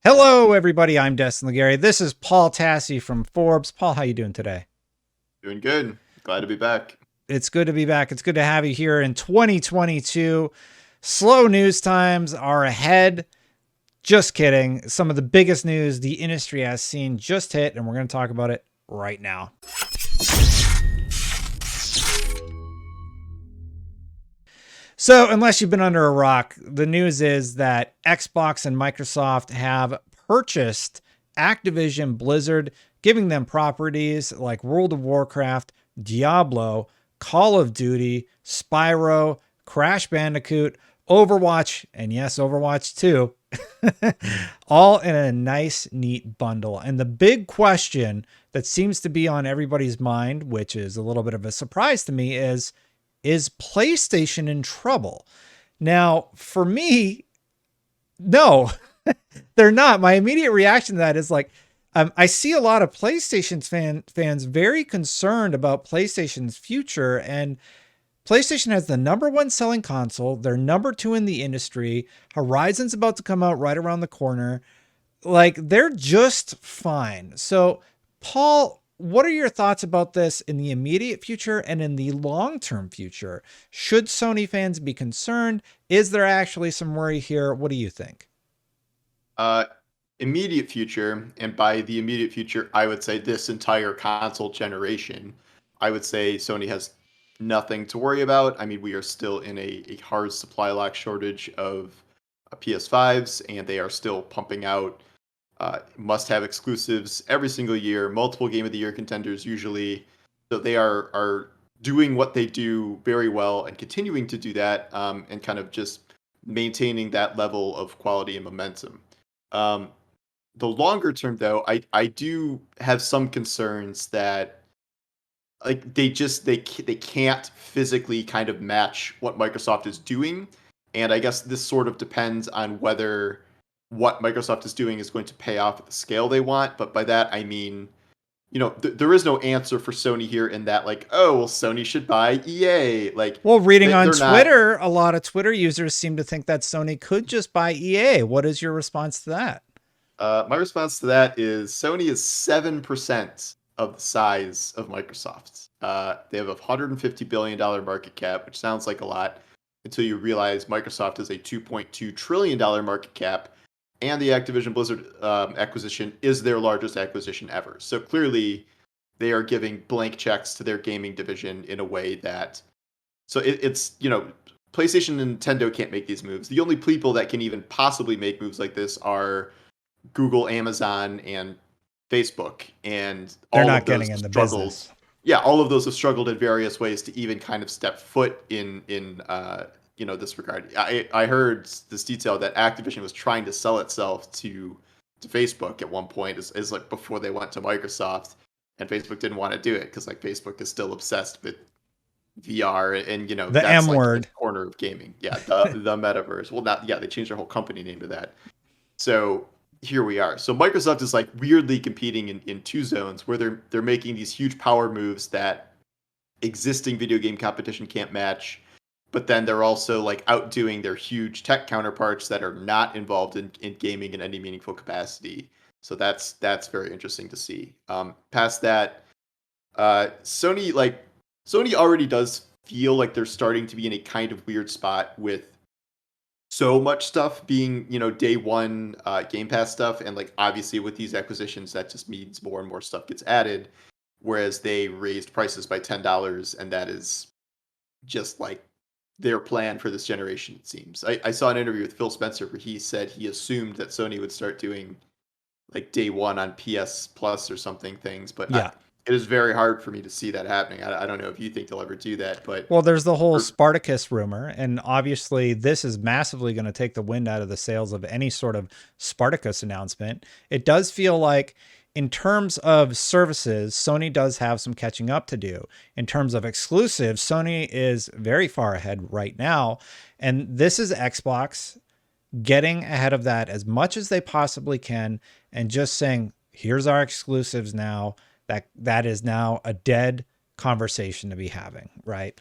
Hello, everybody. I'm Destin Legary. This is Paul Tassi from Forbes. Paul, how you doing today? Doing good. Glad to be back. It's good to be back. It's good to have you here in 2022. Slow news times are ahead. Just kidding. Some of the biggest news the industry has seen just hit, and we're going to talk about it right now. So, unless you've been under a rock, the news is that Xbox and Microsoft have purchased Activision Blizzard, giving them properties like World of Warcraft, Diablo, Call of Duty, Spyro, Crash Bandicoot, Overwatch, and yes, Overwatch 2, all in a nice, neat bundle. And the big question that seems to be on everybody's mind, which is a little bit of a surprise to me, is PlayStation in trouble? Now, for me, no, they're not. My immediate reaction to that is like, I see a lot of PlayStation fans very concerned about PlayStation's future, and PlayStation has the #1 selling console. They're #2 in the industry. Horizon's about to come out right around the corner. Like, they're just fine. So, Paul, what are your thoughts about this in the immediate future and in the long-term future? Should Sony fans be concerned? Is there actually some worry here? What do you think? Uh, Immediate future, and by the immediate future, I would say this entire console generation. I would say Sony has nothing to worry about. I mean, we are still in a hard supply lock shortage of PS5s, and they are still pumping out must-have exclusives every single year, multiple Game of the Year contenders usually. So they are doing what they do very well and continuing to do that, and kind of just maintaining that level of quality and momentum. Um, the longer term, though, I do have some concerns that like they can't physically kind of match what Microsoft is doing, and I guess this sort of depends on whether what Microsoft is doing is going to pay off at the scale they want. But by that I mean, there is no answer for Sony here in that, like, oh well, Sony should buy EA. Like Well, reading on they're not. Twitter, a lot of Twitter users seem to think that Sony could just buy EA. What is your response to that? My response to that is Sony is 7% of the size of Microsoft. They have a $150 billion market cap, which sounds like a lot until you realize Microsoft is a $2.2 trillion market cap, and the Activision Blizzard acquisition is their largest acquisition ever. So clearly, they are giving blank checks to their gaming division in a way that. So it's PlayStation and Nintendo can't make these moves. The only people that can even possibly make moves like this are Google, Amazon, and Facebook, and They're all not of those getting in the struggled. business. Yeah, all of those have struggled in various ways to even kind of step foot in this regard. I heard this detail that Activision was trying to sell itself to Facebook at one point, is like before they went to Microsoft, and Facebook didn't want to do it because like Facebook is still obsessed with VR, and The that's M like the word. corner of gaming. Yeah, the metaverse. Well, not yeah, they changed their whole company name to that. So here we are. So Microsoft is like weirdly competing in two zones where they're making these huge power moves that existing video game competition can't match, but then they're also like outdoing their huge tech counterparts that are not involved in gaming in any meaningful capacity. So that's very interesting to see. Past that, Sony already does feel like they're starting to be in a kind of weird spot with so much stuff being, day one Game Pass stuff, and like obviously with these acquisitions, that just means more and more stuff gets added. Whereas they raised prices by $10, and that is just like their plan for this generation. It seems. I saw an interview with Phil Spencer where he said he assumed that Sony would start doing like day one on PS Plus or something things, but Yeah. it is very hard for me to see that happening. I don't know if you think they'll ever do that, but Well, there's the whole for, Spartacus rumor, and obviously this is massively going to take the wind out of the sails of any sort of Spartacus announcement. It does feel like, in terms of services, Sony does have some catching up to do. In terms of exclusives, Sony is very far ahead right now, and this is Xbox getting ahead of that as much as they possibly can and just saying, here's our exclusives now. That is now a dead conversation to be having, right?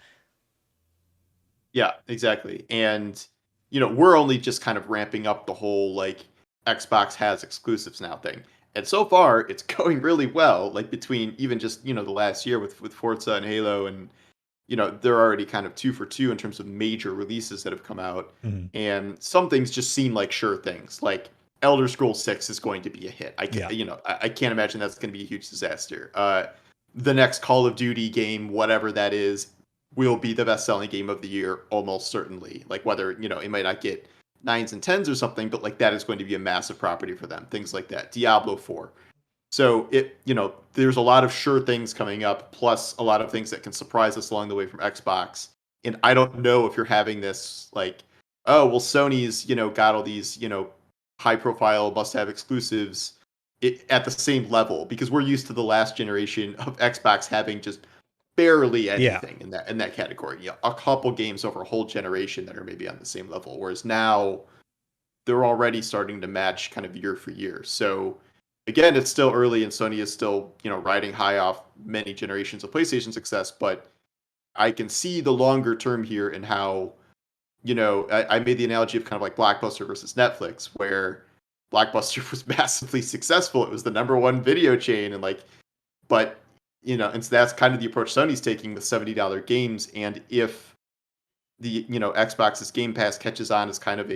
yeah, exactly. And we're only just kind of ramping up the whole like Xbox has exclusives now thing. And so far, it's going really well. Like between even just the last year with Forza and Halo, and they're already kind of 2 for 2 in terms of major releases that have come out. Mhm. And some things just seem like sure things. Like Elder Scrolls 6 is going to be a hit. Yeah. I can't imagine that's going to be a huge disaster. The next Call of Duty game, whatever that is, will be the best-selling game of the year almost certainly. Like whether it might not get 9s and 10s or something, but like that is going to be a massive property for them. Things like that. Diablo 4. So there's a lot of sure things coming up, plus a lot of things that can surprise us along the way from Xbox. And I don't know if you're having this like, oh well, Sony's got all these high profile must have exclusives at the same level, because we're used to the last generation of Xbox having just barely anything in that category. A couple games over a whole generation that are maybe on the same level, whereas now they're already starting to match kind of year for year. So again, it's still early, and Sony is still riding high off many generations of PlayStation success, but I can see the longer term here and how I made the analogy of kind of like Blockbuster versus Netflix, where Blockbuster was massively successful. It was the number one video chain, and but and so that's kind of the approach Sony's taking with $70 games. And if the Xbox's Game Pass catches on as kind of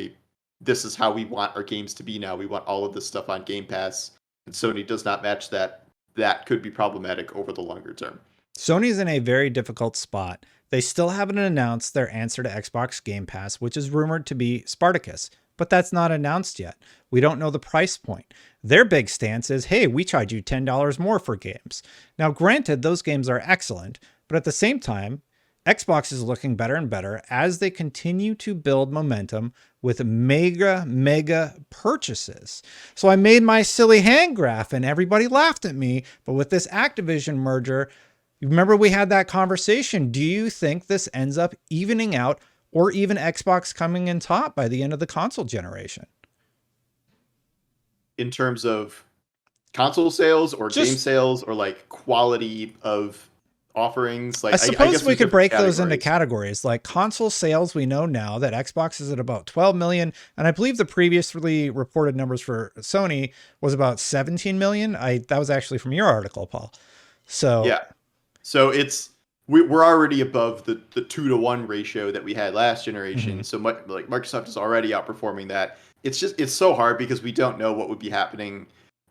this is how we want our games to be now. We want all of this stuff on Game Pass, and Sony does not match that. That could be problematic over the longer term. Sony's in a very difficult spot. They still haven't announced their answer to Xbox Game Pass, which is rumored to be Spartacus, but that's not announced yet. We don't know the price point. Their big stance is, hey, we charge you $10 more for games. Now, granted, those games are excellent, but at the same time, Xbox is looking better and better as they continue to build momentum with mega purchases. So I made my silly hand graph and everybody laughed at me, but with this Activision merger, remember we had that conversation. Do you think this ends up evening out, or even Xbox coming in top by the end of the console generation? In terms of console sales or game sales or like quality of offerings, like I suppose guess we could break those into categories. categories. Like console sales, we know now that Xbox is at about 12 million, and I believe the previously reported numbers for Sony was about 17 million. That was actually from your article, Paul. So yeah, so we're already above the 2-to-1 ratio that we had last generation. Mm-hmm. So like Microsoft is already outperforming that. It's so hard because we don't know what would be happening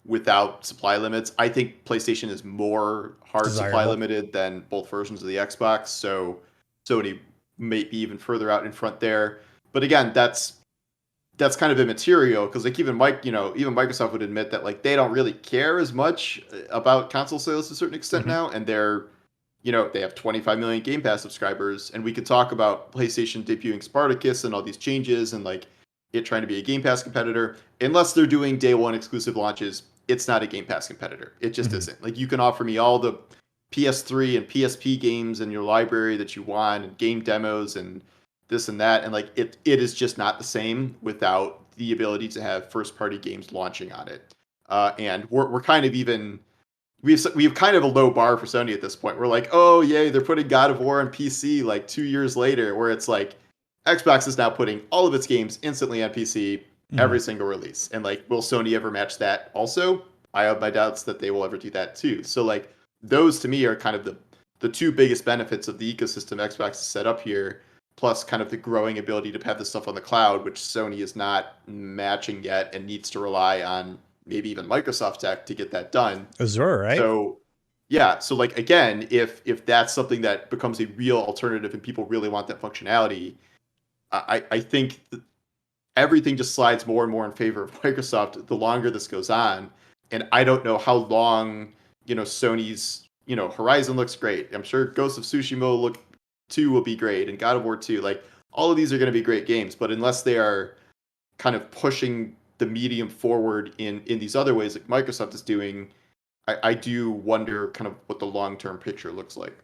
without supply limits. I think PlayStation is more hard supply limited than both versions of the Xbox. So Sony may be even further out in front there. But again, that's kind of immaterial, because like even Microsoft would admit that like they don't really care as much about console sales to a certain extent now, and they're they have 25 million Game Pass subscribers, and we could talk about PlayStation debuting Spartacus and all these changes and like it trying to be a Game Pass competitor. Unless they're doing day one exclusive launches, it's not a Game Pass competitor. It just isn't. Like you can offer me all the PS3 and PSP games in your library that you want, and game demos and this and that, and like it is just not the same without the ability to have first party games launching on it. And we're kind of even we have kind of a low bar for Sony at this point. We're like, oh yay, they're putting God of War on PC like 2 years later, where it's like Xbox is now putting all of its games instantly on PC, every single release. And like, will Sony ever match that also? I have my doubts that they will ever do that too. So like, those to me are kind of the two biggest benefits of the ecosystem Xbox has set up here, plus kind of the growing ability to have this stuff on the cloud, which Sony is not matching yet and needs to rely on maybe even Microsoft tech to get that done. Azure, right? So yeah, so like again, if that's something that becomes a real alternative and people really want that functionality, I think that everything just slides more and more in favor of Microsoft the longer this goes on. And I don't know how long, Sony's, Horizon looks great. I'm sure Ghost of Tsushima 2 will be great, and God of War 2. Like, all of these are going to be great games, but unless they are kind of pushing the medium forward in these other ways like Microsoft is doing, I do wonder kind of what the long-term picture looks like.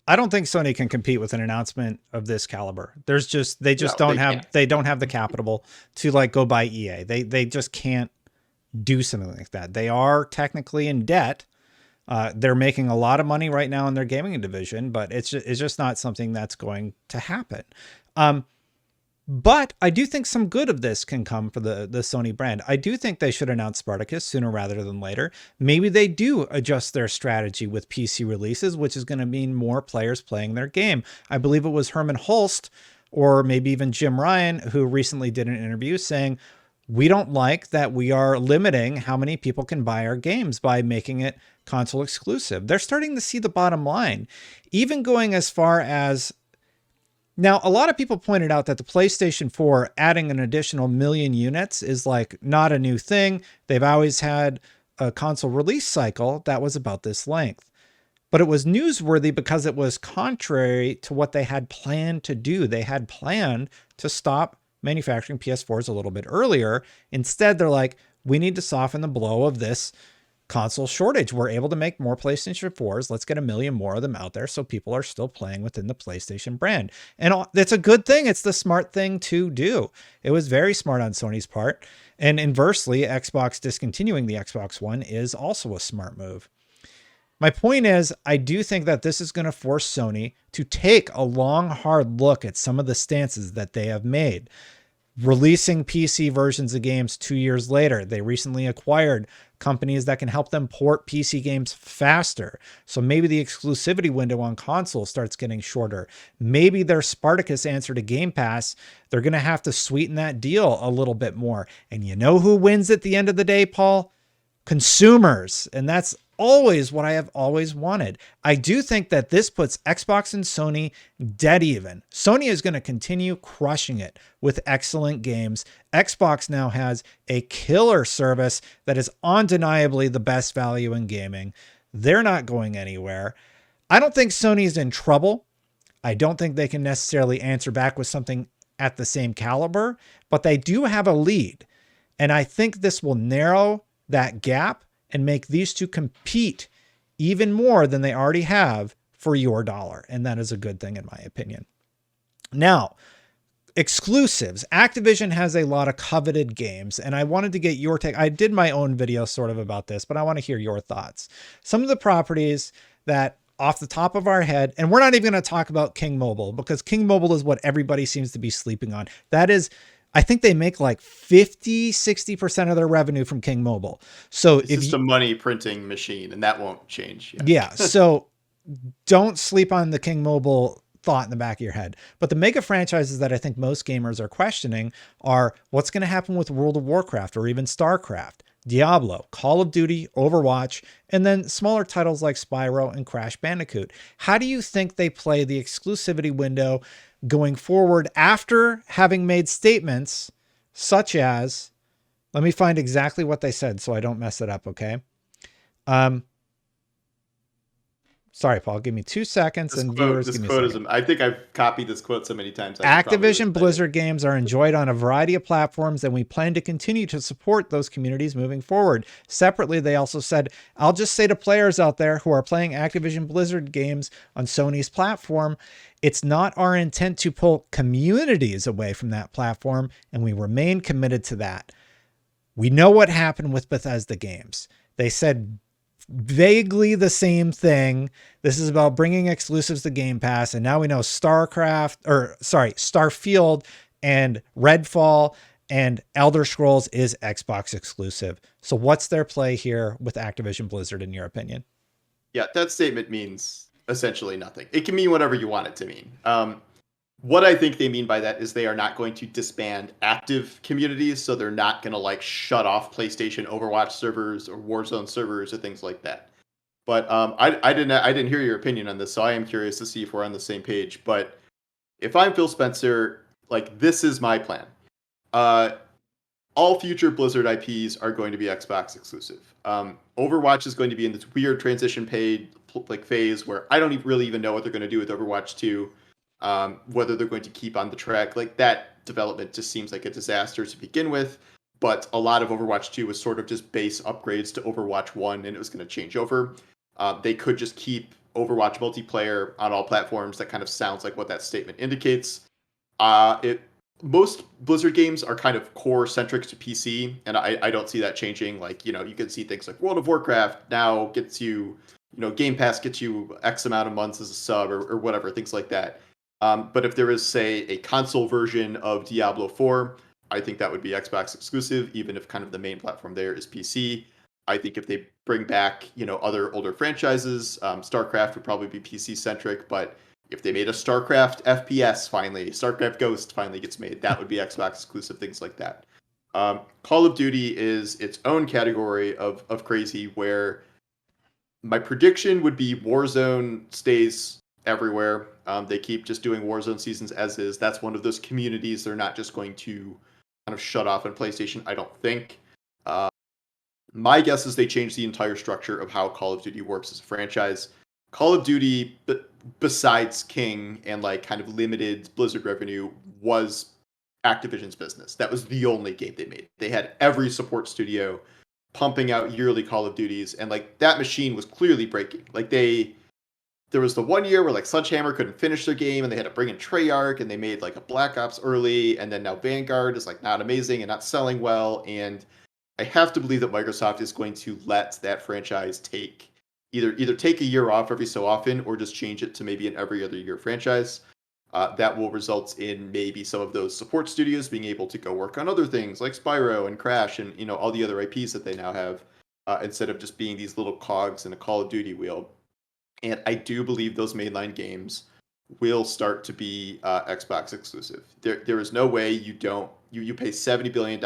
I don't think Sony can compete with an announcement of this caliber. They don't have the capital to like go buy EA. They just can't do something like that. They are technically in debt. They're making a lot of money right now in their gaming division, but it's just not something that's going to happen. But I do think some good of this can come for the Sony brand. I do think they should announce Spartacus sooner rather than later. Maybe they do adjust their strategy with PC releases, which is going to mean more players playing their game. I believe it was Herman Hulst or maybe even Jim Ryan who recently did an interview saying, we don't like that we are limiting how many people can buy our games by making it console exclusive. They're starting to see the bottom line, even going as far as now, a lot of people pointed out that the PlayStation 4 adding an additional million units is like not a new thing. They've always had a console release cycle that was about this length. But it was newsworthy because it was contrary to what they had planned to do. They had planned to stop manufacturing PS4s a little bit earlier. Instead, they're like, we need to soften the blow of this console shortage. We're able to make more PlayStation 4s. Let's get a million more of them out there so people are still playing within the PlayStation brand. And it's a good thing. It's the smart thing to do. It was very smart on Sony's part. And inversely, Xbox discontinuing the Xbox One is also a smart move. My point is, I do think that this is going to force Sony to take a long, hard look at some of the stances that they have made. Releasing PC versions of games 2 years later. They recently acquired companies that can help them port PC games faster. So maybe the exclusivity window on console starts getting shorter. Maybe their Spartacus answer to Game Pass, they're going to have to sweeten that deal a little bit more. And you know who wins at the end of the day, Paul? Consumers. And that's always what I have always wanted. I do think that this puts Xbox and Sony dead even. Sony is going to continue crushing it with excellent games. Xbox now has a killer service that is undeniably the best value in gaming. They're not going anywhere. I don't think Sony's in trouble. I don't think they can necessarily answer back with something at the same caliber, but they do have a lead. And I think this will narrow that gap and make these two compete even more than they already have for your dollar. And that is a good thing in my opinion. Now, exclusives. Activision has a lot of coveted games, and I wanted to get your take. I did my own video sort of about this, but I want to hear your thoughts. Some of the properties that off the top of our head, and we're not even going to talk about King Mobile because King Mobile is what everybody seems to be sleeping on. That is, I think they make like 50-60% of their revenue from King Mobile. So it's just a money printing machine, and that won't change. Yeah. So don't sleep on the King Mobile thought in the back of your head. But the mega franchises that I think most gamers are questioning are what's going to happen with World of Warcraft or even StarCraft, Diablo, Call of Duty, Overwatch, and then smaller titles like Spyro and Crash Bandicoot. How do you think they play the exclusivity window going forward after having made statements such as, let me find exactly what they said so I don't mess it up, okay? Sorry, Paul, give me 2 seconds. This quote is, I think I've copied this quote so many times. Activision Blizzard games are enjoyed on a variety of platforms, and we plan to continue to support those communities moving forward. Separately, they also said, I'll just say to players out there who are playing Activision Blizzard games on Sony's platform, it's not our intent to pull communities away from that platform, and we remain committed to that. We know what happened with Bethesda games. They said vaguely the same thing. This is about bringing exclusives to Game Pass, and now we know Starfield and Redfall and Elder Scrolls is Xbox exclusive. So what's their play here with Activision Blizzard in your opinion? Yeah, that statement means essentially nothing. It can mean whatever you want it to mean. What I think they mean by that is they are not going to disband active communities, so they're not going to like shut off PlayStation Overwatch servers or Warzone servers or things like that. But I didn't hear your opinion on this, so I am curious to see if we're on the same page. But if I'm Phil Spencer, like this is my plan. All future Blizzard IPs are going to be Xbox exclusive. Overwatch is going to be in this weird transition phase where I don't really even know what they're going to do with Overwatch 2. Whether they're going to keep on the track, like that development just seems like a disaster to begin with. But a lot of Overwatch 2 was sort of just base upgrades to Overwatch 1, and it was going to change over. They could just keep Overwatch multiplayer on all platforms. That kind of sounds like what that statement indicates. Most Blizzard games are kind of core centric to PC, and I don't see that changing. Like, you can see things like World of Warcraft now gets you, Game Pass gets you X amount of months as a sub or whatever, things like that. But if there is, say, a console version of Diablo 4, I think that would be Xbox exclusive, even if kind of the main platform there is PC. I think if they bring back, other older franchises, StarCraft would probably be PC centric, but if they made a StarCraft FPS finally, StarCraft Ghost finally gets made, that would be Xbox exclusive, things like that. Call of Duty is its own category of crazy, where my prediction would be Warzone stays everywhere. They keep just doing Warzone seasons as is. That's one of those communities they're not just going to kind of shut off on PlayStation, I don't think. Uh, my guess is they change the entire structure of how Call of Duty works as a franchise. Call of Duty, besides King and like kind of limited Blizzard revenue, was Activision's business. That was the only game they made. They had every support studio pumping out yearly Call of Duties, and like that machine was clearly breaking. Like there was the one year where like Sledgehammer couldn't finish their game, and they had to bring in Treyarch, and they made like a Black Ops early, and then now Vanguard is like not amazing and not selling well. And I have to believe that Microsoft is going to let that franchise take either take a year off every so often, or just change it to maybe an every other year franchise. That will result in maybe some of those support studios being able to go work on other things like Spyro and Crash and all the other IPs that they now have, instead of just being these little cogs in a Call of Duty wheel. And I do believe those mainline games will start to be Xbox exclusive. There is no way you pay $70 billion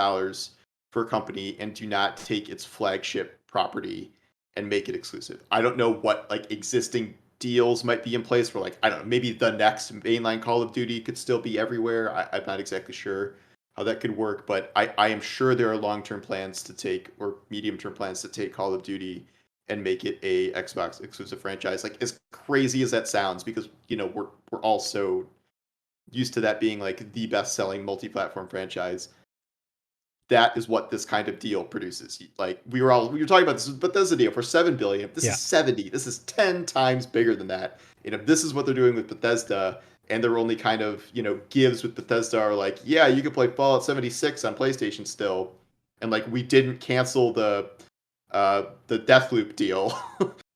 for a company and do not take its flagship property and make it exclusive. I don't know what like existing deals might be in place for, like, I don't know, maybe the next mainline Call of Duty could still be everywhere. I'm not exactly sure how that could work, but I am sure there are long-term plans to take, or medium-term plans to take, Call of Duty and make it a Xbox exclusive franchise. Like, as crazy as that sounds, because we're all so used to that being like the best-selling multi-platform franchise. That is what this kind of deal produces. Like we were talking about this Bethesda deal for $7 billion. This is 70. This is 10 times bigger than that. This is what they're doing with Bethesda, and their only kind of gives with Bethesda are like, yeah, you can play Fallout 76 on PlayStation still, and like we didn't cancel the Deathloop deal.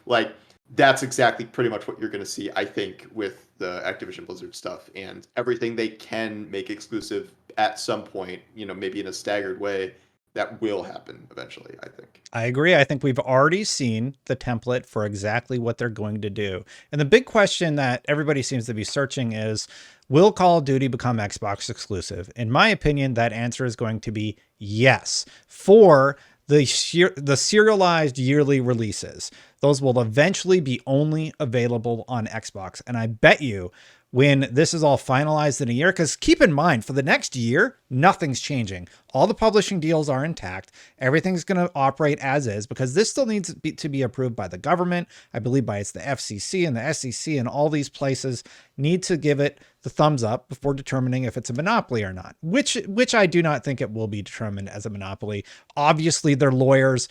Like that's exactly pretty much what you're going to see, I think, with the Activision Blizzard stuff, and everything they can make exclusive at some point, maybe in a staggered way, that will happen eventually, I think. I agree. I think we've already seen the template for exactly what they're going to do. And the big question that everybody seems to be searching is, will Call of Duty become Xbox exclusive? In my opinion, that answer is going to be yes. For the serialized yearly releases, those will eventually be only available on Xbox. And I bet you when this is all finalized in a year, because keep in mind, for the next year, nothing's changing. All the publishing deals are intact. Everything's going to operate as is, because this still needs to be approved by the government. I believe it's the FCC and the SEC, and all these places need to give it the thumbs up before determining if it's a monopoly or not, which I do not think it will be determined as a monopoly. Obviously, their lawyers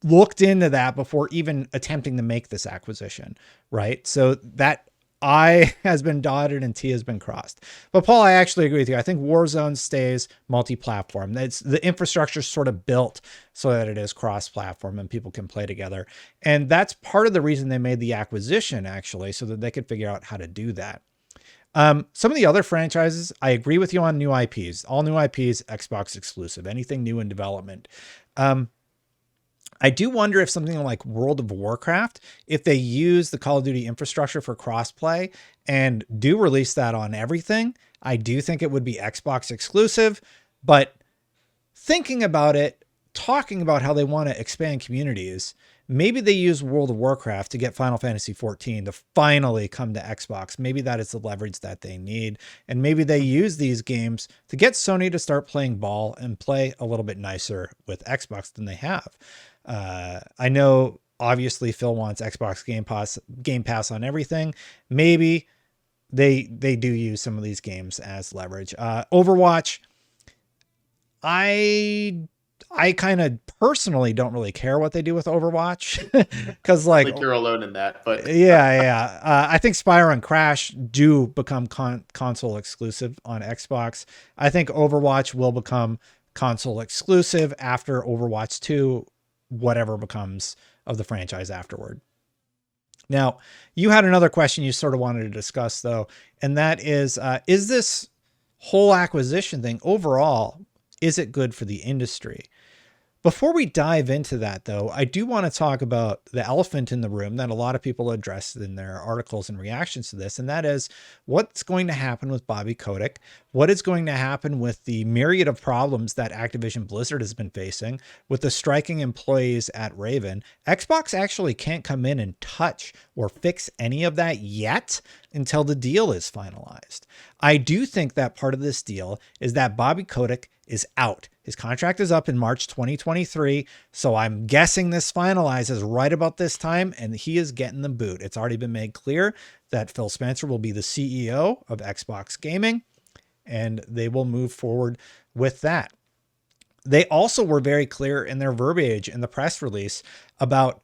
looked into that before even attempting to make this acquisition, right? So that I has been dotted and T has been crossed. But Paul, I actually agree with you. I think Warzone stays multi-platform. The infrastructure is sort of built so that it is cross-platform and people can play together. And that's part of the reason they made the acquisition, actually, so that they could figure out how to do that. Some of the other franchises, I agree with you on new IPs. All new IPs, Xbox exclusive. Anything new in development. I do wonder if something like World of Warcraft, if they use the Call of Duty infrastructure for crossplay and do release that on everything, I do think it would be Xbox exclusive. But thinking about it, talking about how they want to expand communities, maybe they use World of Warcraft to get Final Fantasy XIV to finally come to Xbox. Maybe that is the leverage that they need. And maybe they use these games to get Sony to start playing ball and play a little bit nicer with Xbox than they have. I know obviously Phil wants Xbox Game Pass on everything. Maybe they do use some of these games as leverage. Overwatch, I kind of personally don't really care what they do with Overwatch, because like you're alone in that. But yeah. I think Spyro and Crash do become console exclusive on Xbox. I think Overwatch will become console exclusive after Overwatch 2, whatever becomes of the franchise afterward. Now, you had another question you sort of wanted to discuss, though, and that is this whole acquisition thing overall, is it good for the industry? Before we dive into that, though, I do want to talk about the elephant in the room that a lot of people addressed in their articles and reactions to this, and that is what's going to happen with Bobby Kotick, what is going to happen with the myriad of problems that Activision Blizzard has been facing with the striking employees at Raven. Xbox actually can't come in and touch or fix any of that yet until the deal is finalized. I do think that part of this deal is that Bobby Kotick is out. His contract is up in March 2023, so I'm guessing this finalizes right about this time, and he is getting the boot. It's already been made clear that Phil Spencer will be the CEO of Xbox Gaming, and they will move forward with that. They also were very clear in their verbiage in the press release about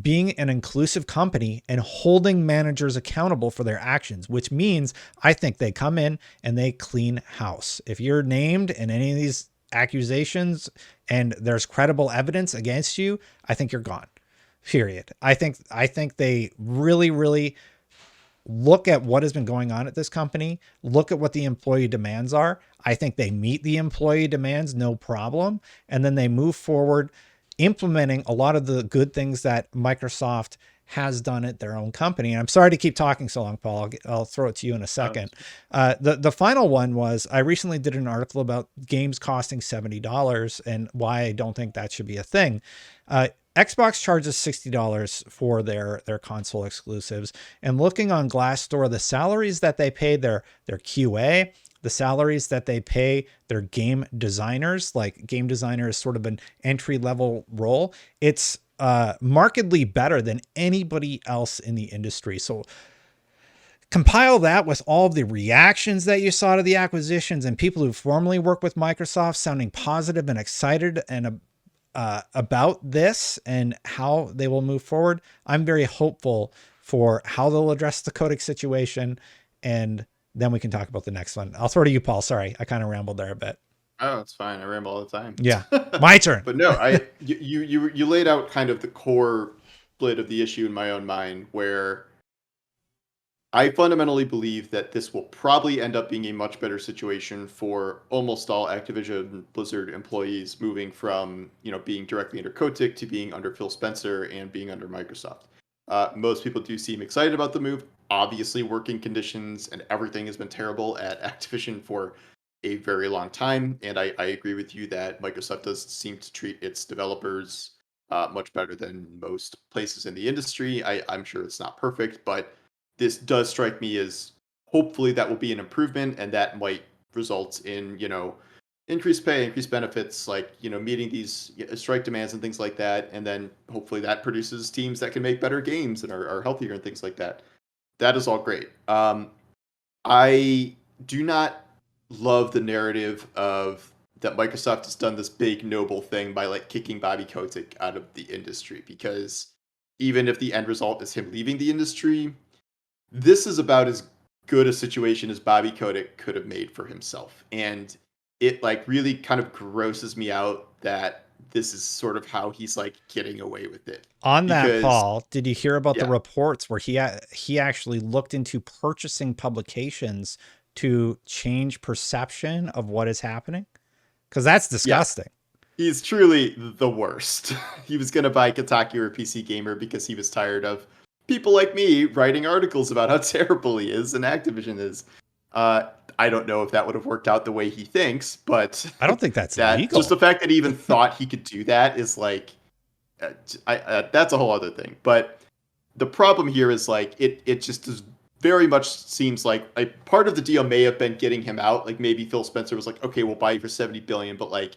being an inclusive company and holding managers accountable for their actions, which means I think they come in and they clean house. If you're named in any of these accusations and there's credible evidence against you, I think you're gone. Period. I think they really look at what has been going on at this company, look at what the employee demands are. I think they meet the employee demands, no problem. And then they move forward implementing a lot of the good things that Microsoft has done at their own company. And I'm sorry to keep talking so long, Paul. I'll throw it to you in a second. The final one was I recently did an article about games costing $70 and why I don't think that should be a thing. Xbox charges $60 for their console exclusives. And looking on Glassdoor, the salaries that they pay their QA, the salaries that they pay their game designers, like game designer is sort of an entry level role, it's markedly better than anybody else in the industry. So compile that with all of the reactions that you saw to the acquisitions and people who formerly work with Microsoft sounding positive and excited and about this and how they will move forward. I'm very hopeful for how they'll address the Kotick situation, and then we can talk about the next one. I'll throw to you, Paul. Sorry, I kind of rambled there a bit. Oh, it's fine. I ramble all the time. Yeah, my turn. But no, you laid out kind of the core split of the issue in my own mind, where I fundamentally believe that this will probably end up being a much better situation for almost all Activision Blizzard employees moving from, being directly under Kotick to being under Phil Spencer and being under Microsoft. Most people do seem excited about the move. Obviously, working conditions and everything has been terrible at Activision for a very long time. And I agree with you that Microsoft does seem to treat its developers much better than most places in the industry. I'm sure it's not perfect, but this does strike me as hopefully that will be an improvement, and that might result in, increased pay, increased benefits, like, meeting these strike demands and things like that. And then hopefully that produces teams that can make better games and are healthier and things like that. That is all great. I do not love the narrative of that Microsoft has done this big noble thing by like kicking Bobby Kotick out of the industry, because even if the end result is him leaving the industry, this is about as good a situation as Bobby Kotick could have made for himself. And it like really kind of grosses me out that this is sort of how he's like getting away with it. On that, Because, Paul, did you hear about the yeah, reports where he actually looked into purchasing publications to change perception of what is happening? Because that's yeah, disgusting. he's truly the worst. He was going to buy Kotaku or PC Gamer because he was tired of people like me writing articles about how terrible he is and Activision is. I don't know if that would have worked out the way he thinks, but I don't think that's that just legal. the fact that he even thought he could do that is like, that's a whole other thing. But the problem here is like it just is very much seems like a part of the deal may have been getting him out. Like maybe Phil Spencer was like, okay, we'll buy you for 70 billion, but like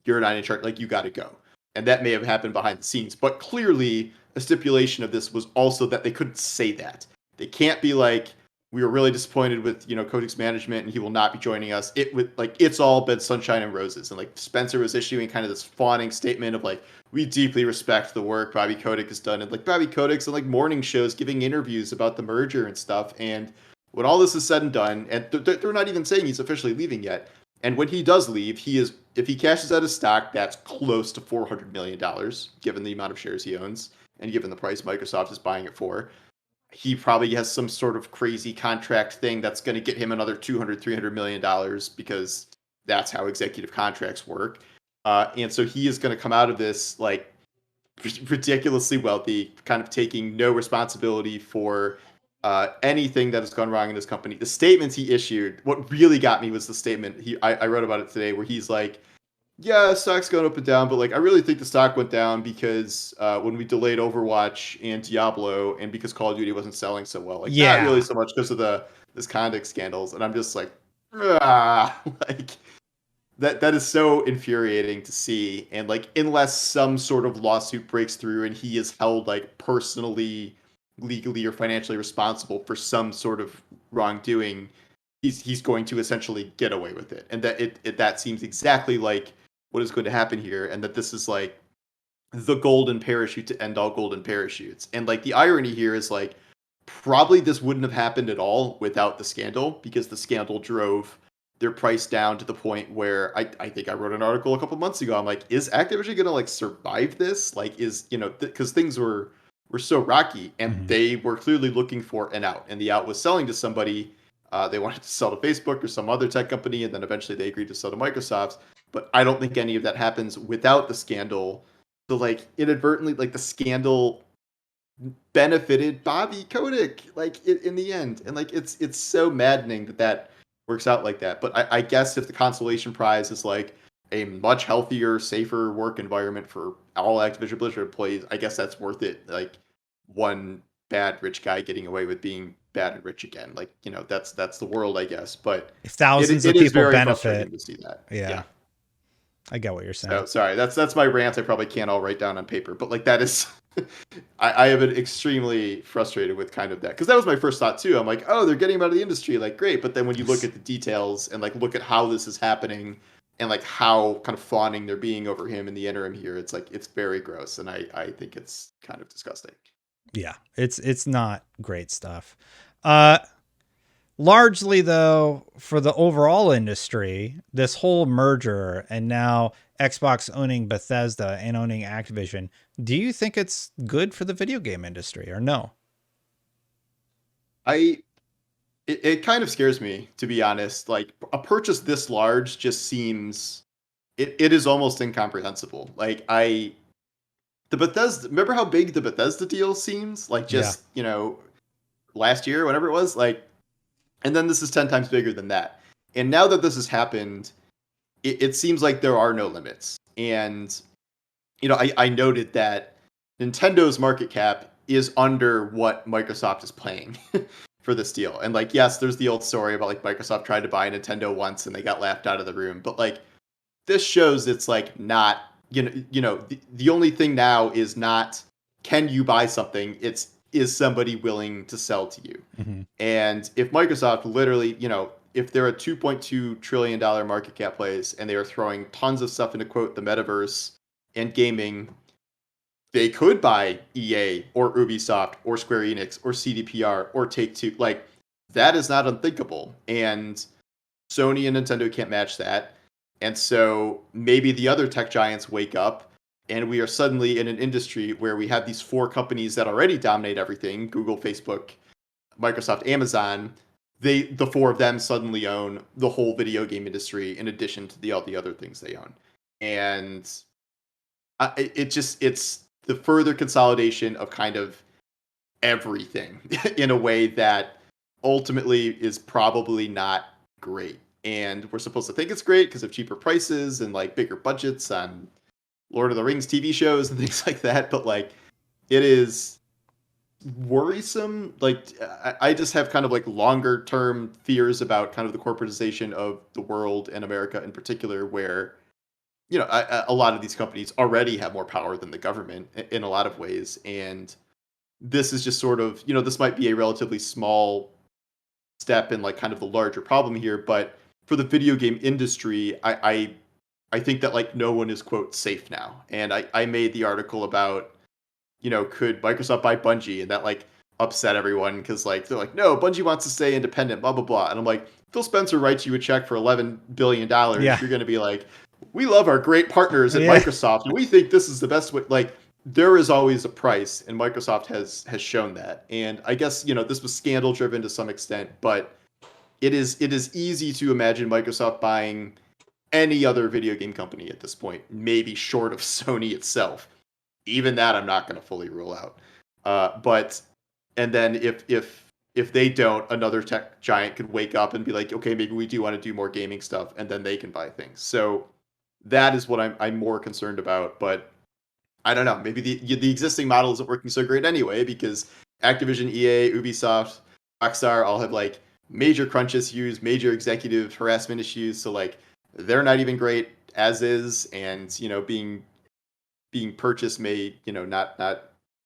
you're not in charge, like you got to go. And that may have happened behind the scenes. But clearly a stipulation of this was also that they couldn't say that. They can't be like, we were really disappointed with, Kotick's management and he will not be joining us. It would like, it's all been sunshine and roses. And like Spencer was issuing kind of this fawning statement of like, we deeply respect the work Bobby Kotick has done. And like Bobby Kotick's in like morning shows giving interviews about the merger and stuff. And when all this is said and done, and they're not even saying he's officially leaving yet, And when he does leave, if he cashes out his stock, that's close to $400 million, given the amount of shares he owns and given the price Microsoft is buying it for. He probably has some sort of crazy contract thing that's going to get him another $200-300 million, because that's how executive contracts work. And so he is going to come out of this like ridiculously wealthy, kind of taking no responsibility for anything that has gone wrong in this company. The statements he issued, what really got me was the statement I wrote about it today, where he's like, yeah, stock's going up and down, but like I really think the stock went down because when we delayed Overwatch and Diablo, and because Call of Duty wasn't selling so well, like not really Yeah. so much because of the misconduct scandals. And I'm just like, ah, like that is so infuriating to see. And like, unless some sort of lawsuit breaks through and he is held like personally, legally, or financially responsible for some sort of wrongdoing, he's going to essentially get away with it. And that seems exactly like what is going to happen here, and that this is like the golden parachute to end all golden parachutes. And like the irony here is like, probably this wouldn't have happened at all without the scandal, because the scandal drove their price down to the point where I think I wrote an article a couple months ago. I'm like, is Activision gonna like survive this? Like, is, because things were so rocky, and Mhm. they were clearly looking for an out, and the out was selling to somebody. They wanted to sell to Facebook or some other tech company, and then eventually they agreed to sell to Microsoft. But I don't think any of that happens without the scandal. So like, inadvertently, like the scandal benefited Bobby Kotick, like in the end. And like, it's so maddening that works out like that. But I guess if the consolation prize is like a much healthier, safer work environment for all Activision Blizzard employees, I guess that's worth it. Like, one bad rich guy getting away with being bad and rich again. Like, that's the world, I guess. But If thousands it of is people very frustrating benefit, to see that. yeah, Yeah. I get what you're So saying. sorry, that's my rant. I probably can't all write down on paper, but like that is, I have been extremely frustrated with kind of that, because that was my first thought too. I'm like, oh, they're getting him out of the industry, like great. But then when you look at the details and like look at how this is happening, and like how kind of fawning they're being over him in the interim here, it's like it's very gross, and I think it's kind of disgusting. Yeah, it's not great stuff. Uh, Largely though, for the overall industry, this whole merger and now Xbox owning Bethesda and owning Activision, do you think it's good for the video game industry or no? I it kind of scares me, to be honest. Like, a purchase this large just seems, it is almost incomprehensible. Like, the Bethesda, remember how big the Bethesda deal seems? Like, Yeah. just, last year, whatever it was, like, and then this is 10 times bigger than that. And now that this has happened, it seems like there are no limits. And, I noted that Nintendo's market cap is under what Microsoft is paying for this deal. And like, yes, there's the old story about like Microsoft tried to buy Nintendo once and they got laughed out of the room. But like, this shows it's like not, the only thing now is not, can you buy something? It's, is somebody willing to sell to you? Mm-hmm. And if Microsoft literally, if they're a $2.2 trillion market cap place and they are throwing tons of stuff into, quote, the metaverse and gaming, they could buy EA or Ubisoft or Square Enix or CDPR or Take-Two. Like, that is not unthinkable. And Sony and Nintendo can't match that. And so maybe the other tech giants wake up, and we are suddenly in an industry where we have these four companies that already dominate everything: Google, Facebook, Microsoft, Amazon. The four of them suddenly own the whole video game industry, in addition to all the other things they own. And it's the further consolidation of kind of everything in a way that ultimately is probably not great. And we're supposed to think it's great because of cheaper prices and like bigger budgets on Lord of the Rings TV shows and things like that. But like, it is worrisome. Like, I just have kind of like longer term fears about kind of the corporatization of the world and America in particular, where a lot of these companies already have more power than the government in a lot of ways. And this is just sort of, this might be a relatively small step in like kind of the larger problem here, but for the video game industry, I think that like no one is, quote, safe now. And I made the article about, could Microsoft buy Bungie, and that like upset everyone because like they're like, no, Bungie wants to stay independent, blah blah blah, and I'm like, Phil Spencer writes you a check for $11 billion. Yeah. You're going to be like, we love our great partners at Yeah. Microsoft, and we think this is the best way. Like, there is always a price, and Microsoft has shown that. And I guess this was scandal driven to some extent, but it is easy to imagine Microsoft buying any other video game company at this point, maybe short of Sony itself. Even that, I'm not going to fully rule out. But and then if they don't, another tech giant could wake up and be like, okay, maybe we do want to do more gaming stuff, and then they can buy things. So that is what I'm more concerned about. But I don't know. Maybe the existing model isn't working so great anyway, because Activision, EA, Ubisoft, Rockstar all have like major crunch issues, major executive harassment issues. So like they're not even great as is, and being purchased may not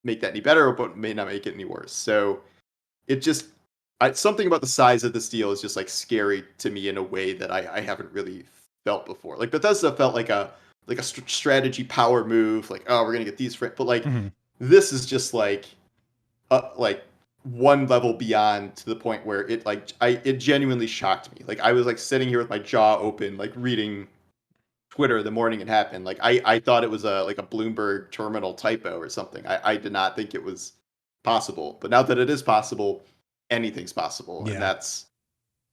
make that any better, but may not make it any worse. So it just something about the size of this deal is just like scary to me in a way that I haven't really felt before. Like Bethesda felt like a strategy power move, like, oh, we're gonna get these but like this is just like one level beyond, to the point where it genuinely shocked me. Like I was like sitting here with my jaw open, like reading Twitter the morning it happened. Like I thought it was a Bloomberg terminal typo or something. I did not think it was possible. But now that it is possible, anything's possible. Yeah. And that's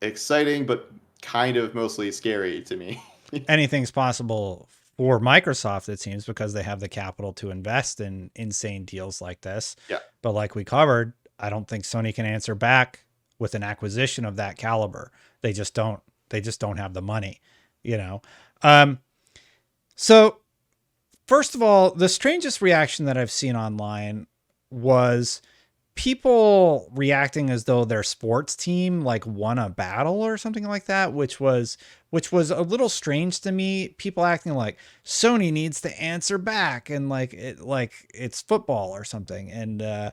exciting, but kind of mostly scary to me. Anything's possible for Microsoft, it seems, because they have the capital to invest in insane deals like this. Yeah. But like we covered, I don't think Sony can answer back with an acquisition of that caliber. They just don't have the money, So first of all, the strangest reaction that I've seen online was people reacting as though their sports team like won a battle or something like that, which was a little strange to me. People acting like Sony needs to answer back and like it's football or something. And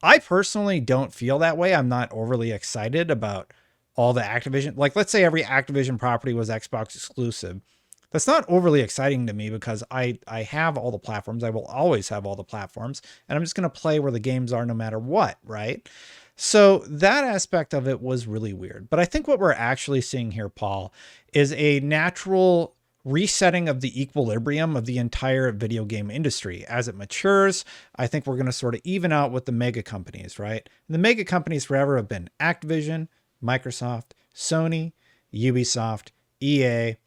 I personally don't feel that way. I'm not overly excited about all the Activision. Like, let's say every Activision property was Xbox exclusive. That's not overly exciting to me, because I have all the platforms. I will always have all the platforms, and I'm just going to play where the games are no matter what, right? So that aspect of it was really weird. But I think what we're actually seeing here, Paul, is a natural resetting of the equilibrium of the entire video game industry. As it matures, I think we're going to sort of even out with the mega companies, right? And the mega companies forever have been Activision, Microsoft, Sony, Ubisoft, EA,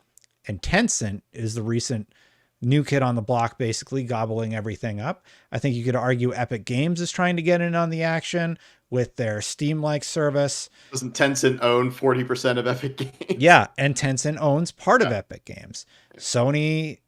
and Tencent is the recent new kid on the block, basically gobbling everything up. I think you could argue Epic Games is trying to get in on the action with their Steam-like service. Doesn't Tencent own 40% of Epic Games? Yeah, and Tencent owns part of Epic Games. Sony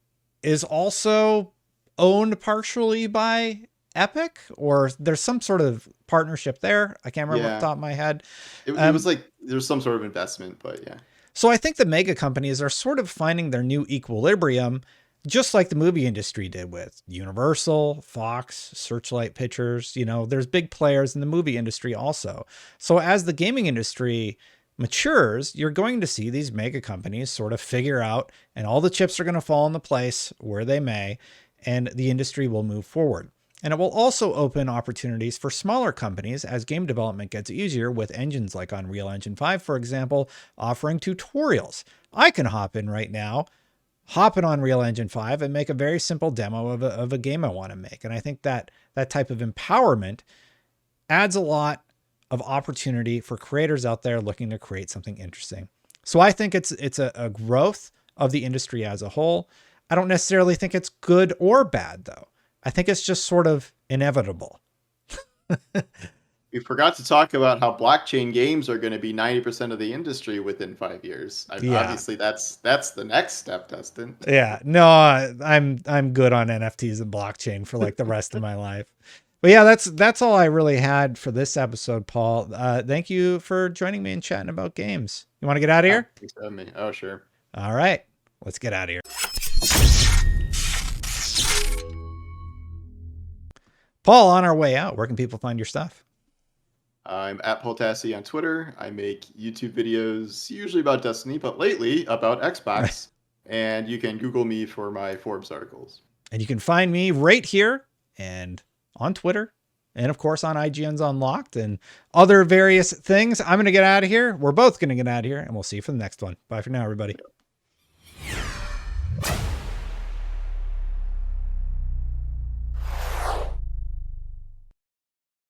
is also owned partially by Epic, or there's some sort of partnership there. I can't remember off the top of my head. It was like there's some sort of investment, but yeah. So I think the mega companies are sort of finding their new equilibrium, just like the movie industry did with Universal, Fox, Searchlight Pictures. There's big players in the movie industry also. So as the gaming industry matures, you're going to see these mega companies sort of figure out, and all the chips are going to fall into place where they may, and the industry will move forward. And it will also open opportunities for smaller companies as game development gets easier, with engines like Unreal Engine 5, for example, offering tutorials. I can hop in right now, hop in Unreal Engine 5 and make a very simple demo of a game I want to make. And I think that type of empowerment adds a lot of opportunity for creators out there looking to create something interesting. So I think it's a growth of the industry as a whole. I don't necessarily think it's good or bad, though. I think it's just sort of inevitable. We forgot to talk about how blockchain games are going to be 90% of the industry within 5 years. Obviously, that's the next step, Dustin. Yeah, no, I'm good on NFTs and blockchain for like the rest of my life. But yeah, that's all I really had for this episode, Paul. Thank you for joining me and chatting about games. You want to get out of here? Thanks for having me. Oh, sure. All right, let's get out of here. Paul, on our way out, where can people find your stuff? I'm at Paul Tassi on Twitter. I make YouTube videos, usually about Destiny, but lately about Xbox. And you can Google me for my Forbes articles. And you can find me right here and on Twitter and of course on IGN's Unlocked and other various things. I'm going to get out of here. We're both going to get out of here, and we'll see you for the next one. Bye for now, everybody.